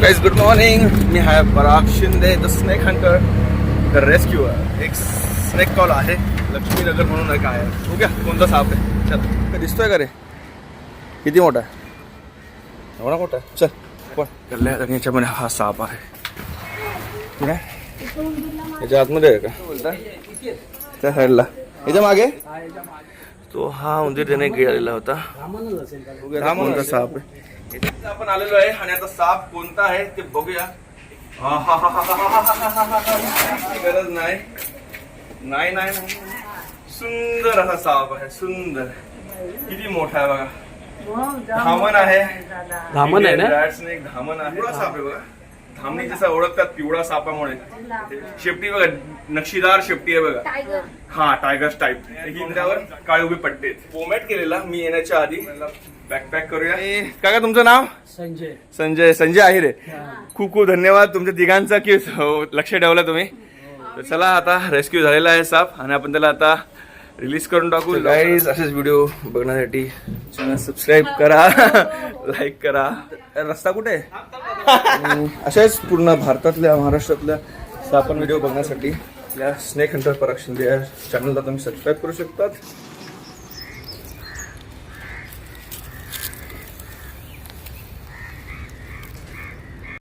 Guys good morning. मी आहे Parag Shinde, the snake hunter, the rescuer. एक स्नेक कॉल आहे लक्ष्मीनगर म्हणून एक आहे. बघूया कोणता साप आहे. चल दिसतोय का रे? किती मोठा आहे? एवढा मोठा आहे. चल पण गल्ल्या आणि याच्यामध्ये हा साप आहे. पुढे याच्या आतमध्ये आहे का बोलता त्या साईडला याच्या मागे तो हा उंदीर त्याने गिळलेला होता. हा कोणता साप आहे? इथे आपण आलेलो आहे आणि आता साप कोणता आहे ते बघूया. गरज नाही नाही नाही नाही. सुंदर असा साप आहे. सुंदर. किती मोठा आहे बघा. धामण आहे. धामण आहे ना? एक धामण आहे. पिवळा साप आहे बघा. धामणी जसा ओळखतात पिवळा सापामुळे. शेपटी बघा, नक्षीदार शेपटी आहे बघा. हा टायगर टाईप. हिंद्रावर काळे उभे पट्टे. पोमॅट केलेला मी येण्याच्या आधी. बॅकपॅक करूया. काय का तुमचं नाव? संजय. संजय. संजय आहे रे. खूप खूप धन्यवाद तुमच्या तिघांचा की लक्ष ठेवलं तुम्ही. तर चला आता रेस्क्यू झालेला आहे साप आणि आपण त्याला आता रिलीज करून टाकू. गाईज असेच व्हिडिओ बघण्यासाठी चॅनल सबस्क्राईब करा, लाईक करा. रस्ता कुठे आहे? अशाच पूर्ण भारतातल्या महाराष्ट्रातल्या सापण व्हिडिओ बघण्यासाठी आपल्या स्नेक हंटर पराग शिंदे या चॅनलला तुम्ही सबस्क्राईब करू शकतात.